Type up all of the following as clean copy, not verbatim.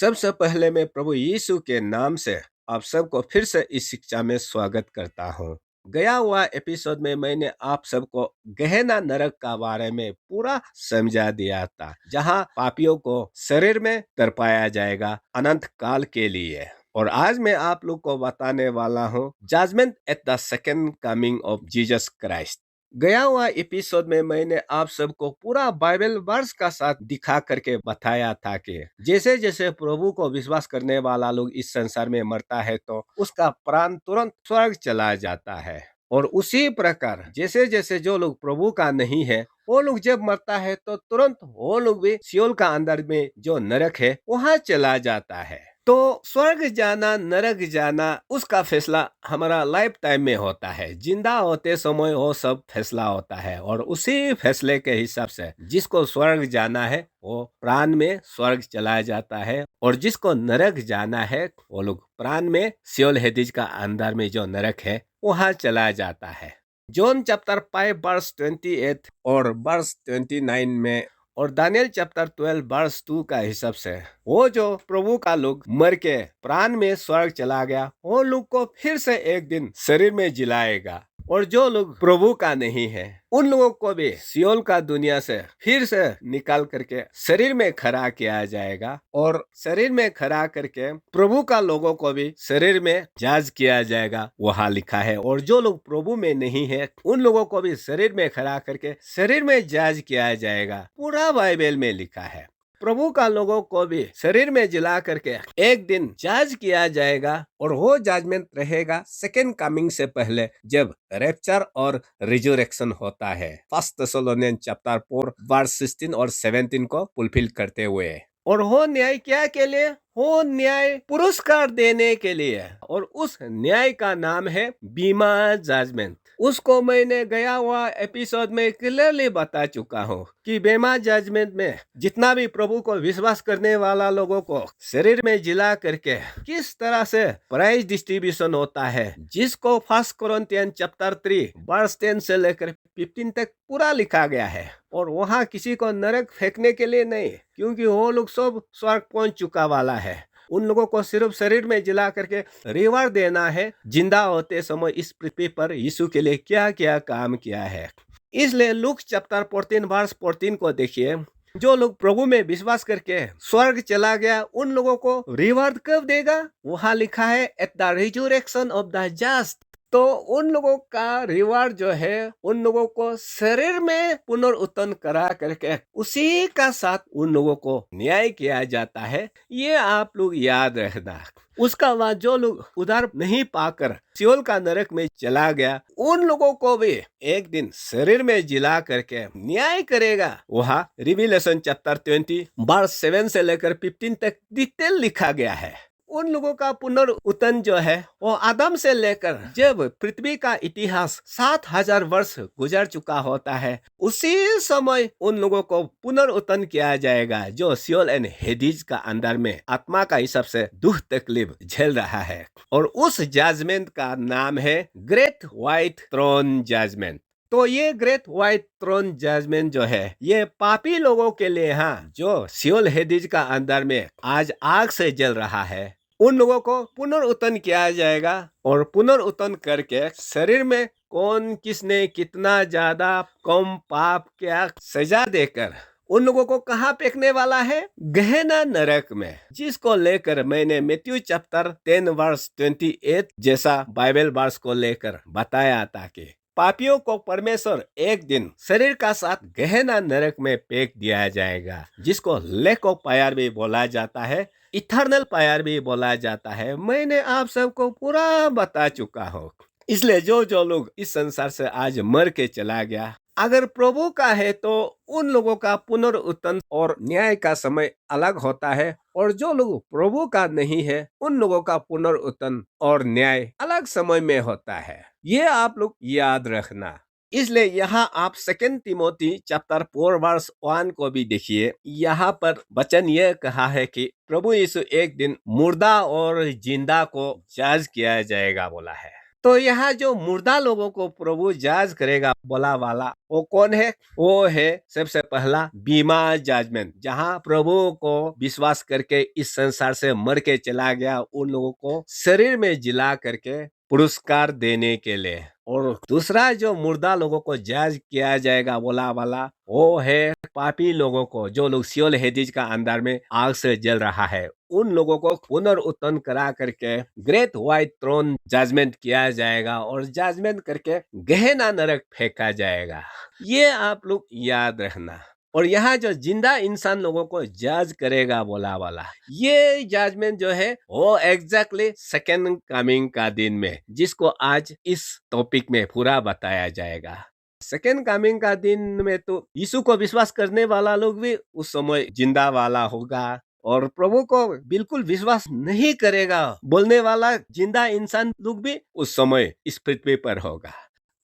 सबसे पहले मैं प्रभु यीशु के नाम से आप सबको फिर से इस शिक्षा में स्वागत करता हूँ। गया हुआ एपिसोड में मैंने आप सबको गहना नरक का बारे में पूरा समझा दिया था, जहाँ पापियों को शरीर में तरपाया जाएगा अनंत काल के लिए। और आज मैं आप लोग को बताने वाला हूँ judgment at the second coming of Jesus Christ. गया हुआ एपिसोड में मैंने आप सबको पूरा बाइबल वर्स का साथ दिखा करके बताया था कि जैसे जैसे प्रभु को विश्वास करने वाला लोग इस संसार में मरता है तो उसका प्राण तुरंत स्वर्ग चला जाता है, और उसी प्रकार जैसे जैसे जो लोग प्रभु का नहीं है वो लोग जब मरता है तो तुरंत वो लोग भी सियोल का अंदर में जो नरक है वहां चला जाता है। तो स्वर्ग जाना नरक जाना उसका फैसला हमारा लाइफ टाइम में होता है। जिंदा होते समय वो सब फैसला होता है, और उसी फैसले के हिसाब से जिसको स्वर्ग जाना है वो प्राण में स्वर्ग चला जाता है, और जिसको नरक जाना है वो लोग प्राण में सियोल हेदिज का अंदर में जो नरक है वहां चला जाता है। जॉन चैप्टर 5 वर्स 28 और वर्स 29 में और दानियल चैप्टर 12 वर्स 2 का हिसाब से वो जो प्रभु का लोग मर के प्राण में स्वर्ग चला गया वो लोग को फिर से एक दिन शरीर में जिलाएगा, और जो लोग प्रभु का नहीं है उन लोगों को भी सियोल का दुनिया से फिर से निकाल करके शरीर में खड़ा किया जाएगा, और शरीर में खड़ा करके प्रभु का लोगों को भी शरीर में जांच किया जाएगा, वहां लिखा है। और जो लोग प्रभु में नहीं है उन लोगों को भी शरीर में खड़ा करके शरीर में जांच किया जाएगा, पूरा बाइबल में लिखा है। प्रभु का लोगों को भी शरीर में जिला करके एक दिन जज किया जाएगा, और वो जजमेंट रहेगा सेकेंड कमिंग से पहले, जब रैप्चर और रिजरेक्शन होता है। फर्स्ट थेसलोनियन चैप्टर 4 वर्स 16 और 17 को फुलफिल करते हुए। और वो न्याय क्या के लिए? वो न्याय पुरस्कार देने के लिए, और उस न्याय का नाम है बीमा जजमेंट। उसको मैंने गया हुआ एपिसोड में क्लियरली बता चुका हूँ कि बीमा जजमेंट में जितना भी प्रभु को विश्वास करने वाला लोगों को शरीर में जिला करके किस तरह से प्राइज डिस्ट्रीब्यूशन होता है, जिसको फर्स्ट कोरिन्थियन चैप्टर 3 वर्स 10 से लेकर 15 तक पूरा लिखा गया है। और वहाँ किसी को नरक फेंकने के लिए नहीं, क्योंकि वो लोग सब स्वर्ग पहुंच चुका वाला है। उन लोगों को सिर्फ शरीर में जिला करके रिवार्ड देना है, जिंदा होते समय इस पृथ्वी पर यीशु के लिए क्या क्या काम किया है। इसलिए लूक चैप्टर 14 वर्स 14 को देखिए, जो लोग प्रभु में विश्वास करके स्वर्ग चला गया उन लोगों को रिवार्ड कब देगा? वहां लिखा है at the resurrection of the just. तो उन लोगों का रिवार्ड जो है उन लोगों को शरीर में पुनरुत्थान करा करके उसी का साथ उन लोगों को न्याय किया जाता है। ये आप लोग याद रखना। उसका बाद जो लोग उधार नहीं पाकर सियोल का नरक में चला गया उन लोगों को भी एक दिन शरीर में जिला करके न्याय करेगा। वहाँ रिविलेशन चैप्टर 20 वर्स 7 से लेकर 15 तक डिटेल लिखा गया है। उन लोगों का पुनरुत्थान जो है वो आदम से लेकर जब पृथ्वी का इतिहास 7000 वर्ष गुजर चुका होता है, उसी समय उन लोगों को पुनरुत्थान किया जाएगा जो सियोल एंड हेदिज का अंदर में आत्मा का हिसाब से दुख तकलीफ झेल रहा है। और उस जजमेंट का नाम है ग्रेट व्हाइट थ्रोन जजमेंट। तो ये ग्रेट व्हाइट थ्रोन जजमेंट जो है ये पापी लोगों के लिए, हाँ, जो सियोल हेदिज का अंदर में आज आग से जल रहा है, उन लोगों को पुनरुत्थान किया जाएगा। और पुनरुत्थान करके शरीर में कौन किसने कितना ज्यादा कम पाप क्या सजा देकर उन लोगों को कहाँ फेंकने वाला है? गहना नरक में, जिसको लेकर मैंने मैथ्यू चैप्टर 10 वर्स 28 जैसा बाइबल वर्स को लेकर बताया था कि पापियों को परमेश्वर एक दिन शरीर का साथ गहना नरक में फेंक दिया जाएगा, जिसको लेक ऑफ फायर भी बोला जाता है, इटर्नल फायर भी बोला जाता है। मैंने आप सबको पूरा बता चुका हूँ। इसलिए जो जो लोग इस संसार से आज मर के चला गया, अगर प्रभु का है तो उन लोगों का पुनरुत्थान और न्याय का समय अलग होता है, और जो लोग प्रभु का नहीं है उन लोगों का पुनरुत्थान और न्याय अलग समय में होता है। ये आप लोग याद रखना। इसलिए यहाँ आप सेकंड तिमोथी चैप्टर 4 वर्स 1 को भी देखिए। यहाँ पर वचन यह कहा है कि प्रभु यीशु एक दिन मुर्दा और जिंदा को जज किया जाएगा बोला है। तो यहाँ जो मुर्दा लोगों को प्रभु जाज करेगा बोला वाला, वो कौन है? वो है सबसे पहला बीमा जजमेंट, जहाँ प्रभु को विश्वास करके इस संसार से मर के चला गया उन लोगों को शरीर में जिला करके पुरस्कार देने के लिए। और दूसरा जो मुर्दा लोगों को जज किया जाएगा बोला वाला, वो है पापी लोगों को, जो लोग सियोल हेदिज का अंदर में आग से जल रहा है, उन लोगों को पुनरुत्थान करा करके ग्रेट व्हाइट थ्रोन जजमेंट किया जाएगा और जजमेंट करके गहना नरक फेंका जाएगा। ये आप लोग याद रखना। और यहाँ जो जिंदा इंसान लोगों को जज करेगा बोला वाला, ये जजमेंट जो है वो एग्जैक्टली सेकेंड कमिंग का दिन में, जिसको आज इस टॉपिक में पूरा बताया जाएगा। सेकेंड कमिंग का दिन में तो यीशु को विश्वास करने वाला लोग भी उस समय जिंदा वाला होगा, और प्रभु को बिल्कुल विश्वास नहीं करेगा बोलने वाला जिंदा इंसान लोग भी उस समय इस पृथ्वी पर होगा।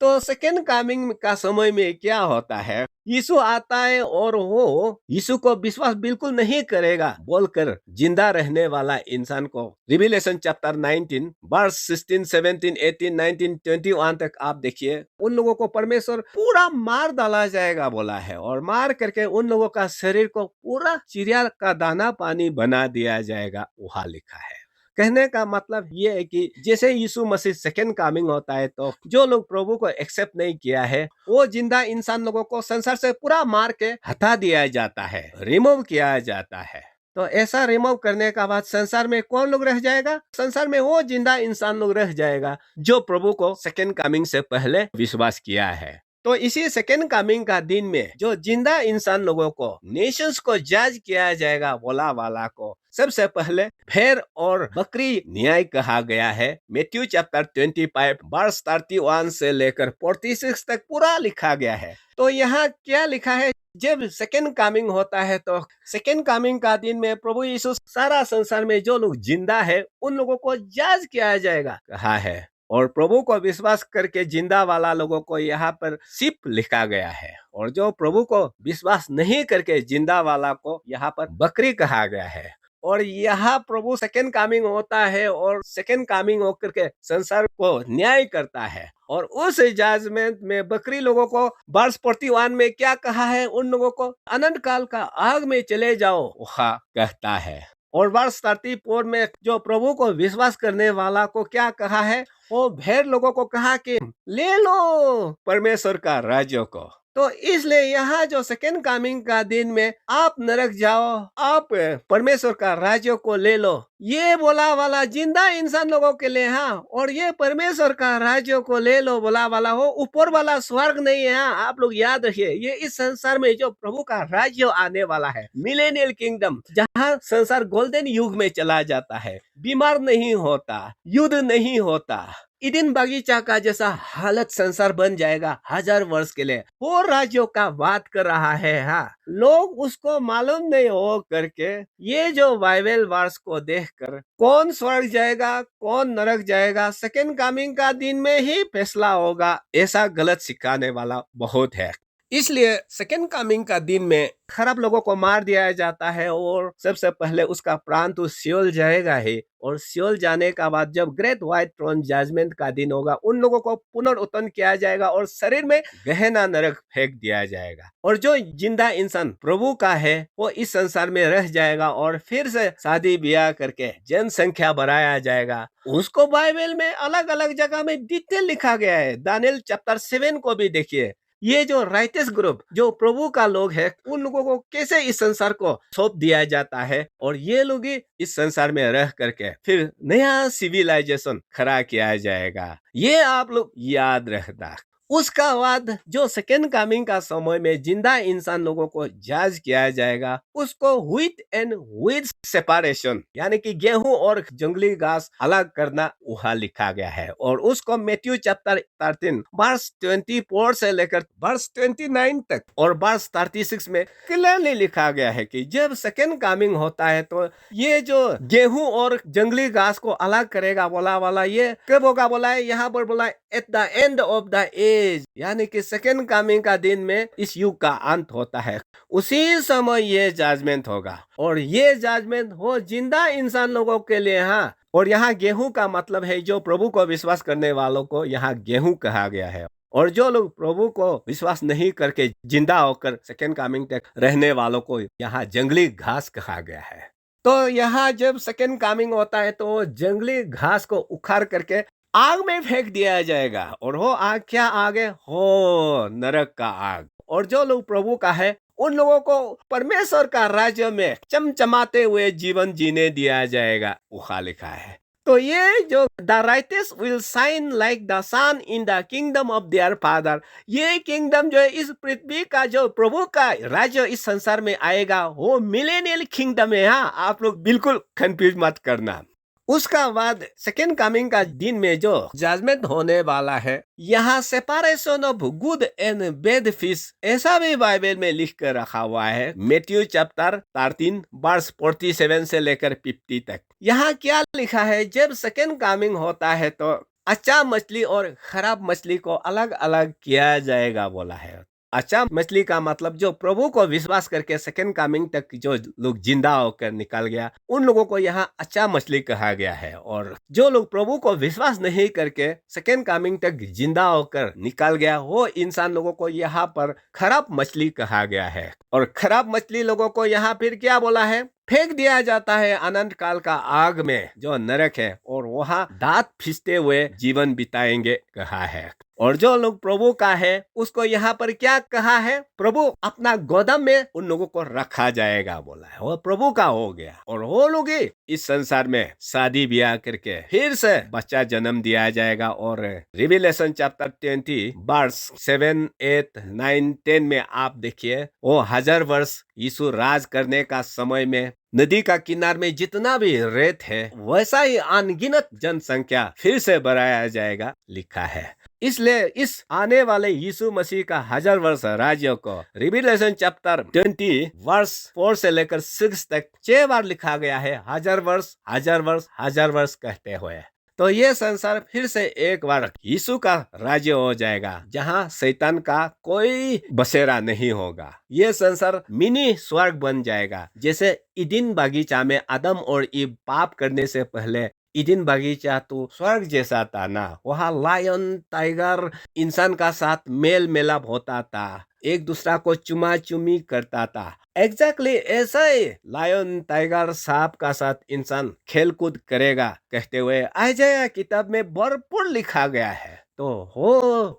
तो सेकेंड कमिंग का समय में क्या होता है? यीशु आता है और वो यीशु को विश्वास बिल्कुल नहीं करेगा बोलकर जिंदा रहने वाला इंसान को रिविलेशन चैप्टर 19 वर्स 16, 17, 18, 19, 21 तक आप देखिए, उन लोगों को परमेश्वर पूरा मार डाला जाएगा बोला है, और मार करके उन लोगों का शरीर को पूरा चिड़िया का दाना पानी बना दिया जाएगा, वहां लिखा है। कहने का मतलब ये है कि जैसे यीशु मसीह सेकेंड कमिंग होता है, तो जो लोग प्रभु को एक्सेप्ट नहीं किया है, वो जिंदा इंसान लोगों को संसार से पूरा मार के हटा दिया जाता है, रिमूव किया जाता है। तो ऐसा रिमूव करने का बाद संसार में कौन लोग रह जाएगा? संसार में वो जिंदा इंसान लोग रह जाएगा जो प्रभु को सेकेंड कमिंग से पहले विश्वास किया है। तो इसी सेकेंड कमिंग का दिन में जो जिंदा इंसान लोगों को, नेशंस को जज किया जाएगा बोला वाला को, सबसे पहले भेड़ और बकरी न्याय कहा गया है। मैथ्यू चैप्टर 25 वर्स 31 से लेकर 46 तक पूरा लिखा गया है। तो यहाँ क्या लिखा है? जब सेकेंड कमिंग होता है तो सेकेंड कमिंग का दिन में प्रभु यीशु सारा संसार में जो लोग जिंदा है उन लोगों को जज किया जाएगा कहा है, और प्रभु को विश्वास करके जिंदा वाला लोगों को यहाँ पर सिर्फ लिखा गया है, और जो प्रभु को विश्वास नहीं करके जिंदा वाला को यहाँ पर बकरी कहा गया है। और यहाँ प्रभु सेकेंड कमिंग होता है और सेकेंड कमिंग होकर के संसार को न्याय करता है, और उस जजमेंट में बकरी लोगों को वर्ष 41 में क्या कहा है? उन लोगों को अनंत काल का आग में चले जाओ वहाँ कहता है। और वर्ष 34 में जो प्रभु को विश्वास करने वाला को क्या कहा है? वो भेड़ लोगों को कहा कि ले लो परमेश्वर का राज्य को। तो इसलिए यहाँ जो सेकेंड कमिंग का दिन में आप नरक जाओ, आप परमेश्वर का राज्य को ले लो, ये बोला वाला जिंदा इंसान लोगों के लिए, हाँ, और ये परमेश्वर का राज्य को ले लो बोला वाला हो, ऊपर वाला स्वर्ग नहीं है। हाँ, आप लोग याद रखिए, ये इस संसार में जो प्रभु का राज्य आने वाला है, मिलेनियल किंगडम, जहाँ संसार गोल्डन युग में चला जाता है, बीमार नहीं होता, युद्ध नहीं होता, ईडन बगीचा का जैसा हालत संसार बन जाएगा 1000 वर्ष के लिए, वो राज्यों का बात कर रहा है। हाँ, लोग उसको मालूम नहीं हो करके ये जो बाइबल वर्स को देखकर कौन स्वर्ग जाएगा कौन नरक जाएगा सेकेंड कमिंग का दिन में ही फैसला होगा, ऐसा गलत सिखाने वाला बहुत है। इसलिए सेकेंड कमिंग का दिन में खराब लोगों को मार दिया जाता है, और सबसे पहले उसका प्राण तो सियोल जाएगा ही, और सियोल जाने का बाद जब ग्रेट व्हाइट थ्रोन जजमेंट का दिन होगा, उन लोगों को पुनरुत्थान किया जाएगा और शरीर में गहना नरक फेंक दिया जाएगा। और जो जिंदा इंसान प्रभु का है वो इस संसार में रह जाएगा, और फिर से शादी ब्याह करके जनसंख्या बढ़ाया जाएगा। उसको बाइबल में अलग अलग जगह में डिटेल लिखा गया है। दानियल चैप्टर 7 को भी देखिए, ये जो राइटेस ग्रुप जो प्रभु का लोग है, उन लोगों को कैसे इस संसार को सौंप दिया जाता है, और ये लोग ही इस संसार में रह करके फिर नया सिविलाइजेशन खड़ा किया जाएगा। ये आप लोग याद रखना। उसका बाद जो सेकेंड कमिंग का समय में जिंदा इंसान लोगों को जज किया जाएगा, उसको व्हीट एंड वीड सेपरेशन, यानी कि गेहूं और जंगली घास अलग करना वहां लिखा गया है। और उसको मैथ्यू चैप्टर 13 वर्स 24 से लेकर वर्स 29 तक और वर्स 36 में क्लियरली लिखा गया है कि जब सेकेंड कमिंग होता है तो ये जो गेहूं और जंगली घास को अलग करेगा बोला वाला, ये कब होगा बोला है? यहाँ पर बोला है at the end of the age, यानी कि सेकेंड कमिंग का दिन में इस युग का अंत होता है, उसी समय ये जजमेंट होगा। और ये जजमेंट हो जिंदा इंसान लोगों के लिए, हाँ, और यहाँ गेहूं का मतलब है जो प्रभु को विश्वास करने वालों को यहाँ गेहूं कहा गया है। और जो लोग प्रभु को विश्वास नहीं करके जिंदा होकर सेकेंड कमिंग तक रहने वालों को यहाँ जंगली घास कहा गया है। तो यहाँ जब सेकेंड कमिंग होता है तो वो जंगली घास को उखाड़ करके आग में फेंक दिया जाएगा। और वो आग क्या आग है? हो नरक का आग। और जो लोग प्रभु का है उन लोगों को परमेश्वर का राज्य में चमचमाते हुए जीवन जीने दिया जाएगा, उखा लिखा है। तो ये जो the righteous will shine like the sun in the kingdom of their father, ये किंगडम जो है इस पृथ्वी का जो प्रभु का राज्य इस संसार में आएगा वो मिलेनियल किंगडम है। हाँ, आप लोग बिल्कुल कंफ्यूज मत करना। उसका बाद सेकेंड कमिंग का दिन में जो जजमेंट होने वाला है, यहाँ separation of good and bad fish ऐसा भी बाइबल में लिख कर रखा हुआ है। मैथ्यू चैप्टर 13 वर्स 47 से लेकर 50 तक। यहाँ क्या लिखा है? जब सेकेंड कमिंग होता है तो अच्छा मछली और खराब मछली को अलग अलग किया जाएगा बोला है। अच्छा मछली का मतलब जो प्रभु को विश्वास करके सेकेंड कमिंग तक जो लोग जिंदा होकर निकल गया उन लोगों को यहाँ अच्छा मछली कहा गया है। और जो लोग प्रभु को विश्वास नहीं करके सेकेंड कमिंग तक जिंदा होकर निकल गया वो इंसान लोगों को यहाँ पर खराब मछली कहा गया है। और खराब मछली लोगों को यहाँ फिर क्या बोला है? फेंक दिया जाता है अनंत काल का आग में जो नरक है, और वहां दांत फिसते हुए जीवन बिताएंगे कहा है। और जो लोग प्रभु का है उसको यहाँ पर क्या कहा है? प्रभु अपना गोदाम में उन लोगों को रखा जाएगा बोला है। वो प्रभु का हो गया। और वो लोग ही इस संसार में शादी ब्याह करके फिर से बच्चा जन्म दिया जाएगा। और रिविलेशन चैप्टर 20 वर्स 7, 8, 9, 10 में आप देखिए वो 1000 वर्ष यीशु राज करने का समय में नदी का किनार में जितना भी रेत है वैसा ही अनगिनत जनसंख्या फिर से बढ़ाया जाएगा लिखा है। इसलिए इस आने वाले यीशु मसीह का 1000 वर्ष राज्य को रिविलेशन चैप्टर 20 वर्स 4 से लेकर 6 तक 6 बार लिखा गया है। 1000 वर्ष, 1000 वर्ष, 1000 वर्ष कहते हुए। तो ये संसार फिर से एक बार यीशु का राज्य हो जाएगा जहां शैतान का कोई बसेरा नहीं होगा। ये संसार मिनी स्वर्ग बन जाएगा। जैसे ईदिन बागीचा में आदम और ईव पाप करने से पहले ईदिन बागीचा तो स्वर्ग जैसा था ना। वहाँ लायन टाइगर इंसान का साथ मेल मिलाप होता था, एक दूसरा को चुमा चुमी करता था। एग्जैक्टली ऐसा ही लायन टाइगर सांप का साथ इंसान खेल कूद करेगा कहते हुए आयजाया किताब में भरपूर लिखा गया है। तो हो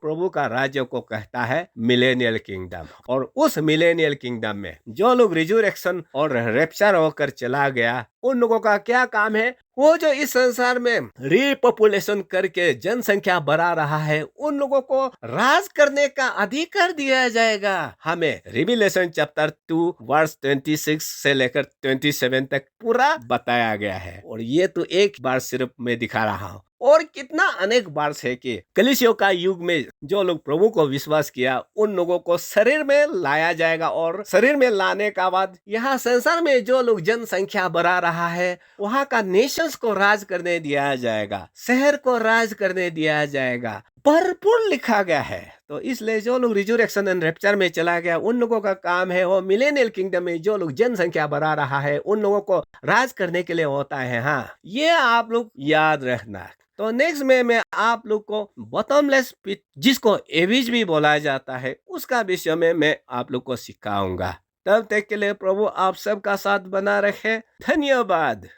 प्रभु का राज्य को कहता है मिलेनियल किंगडम। और उस मिलेनियल किंगडम में जो लोग रिजरेक्शन और रेप्चर होकर चला गया उन लोगों का क्या काम है? वो जो इस संसार में रिपॉपुलेशन करके जनसंख्या बढ़ा रहा है उन लोगों को राज करने का अधिकार दिया जाएगा। हमें रिविलेशन चैप्टर 2 वर्स 26 से लेकर 27 तक पूरा बताया गया है। और ये तो एक बार सिर्फ मैं दिखा रहा हूँ, और कितना अनेक बार है कि कलीसिया का युग में जो लोग प्रभु को विश्वास किया उन लोगों को शरीर में लाया जाएगा। और शरीर में लाने का बाद यहाँ संसार में जो लोग जनसंख्या बढ़ा रहा है वहाँ का नेशंस को राज करने दिया जाएगा, शहर को राज करने दिया जाएगा। भरपूर लिखा गया है। तो इसलिए जो लोग रिजरेक्शन एंड रैप्चर में चला गया उन लोगों का काम है वो मिलेनियल किंगडम में जो लोग जनसंख्या बढ़ा रहा है उन लोगों को राज करने के लिए होता है। हाँ, ये आप लोग याद रखना। तो नेक्स्ट में मैं आप लोग को बॉटमलेस पिट जिसको एविज भी बोला जाता है उसका विषय में मैं आप लोग को सिखाऊंगा। तब तक के लिए प्रभु आप सबका साथ बना रखे। धन्यवाद।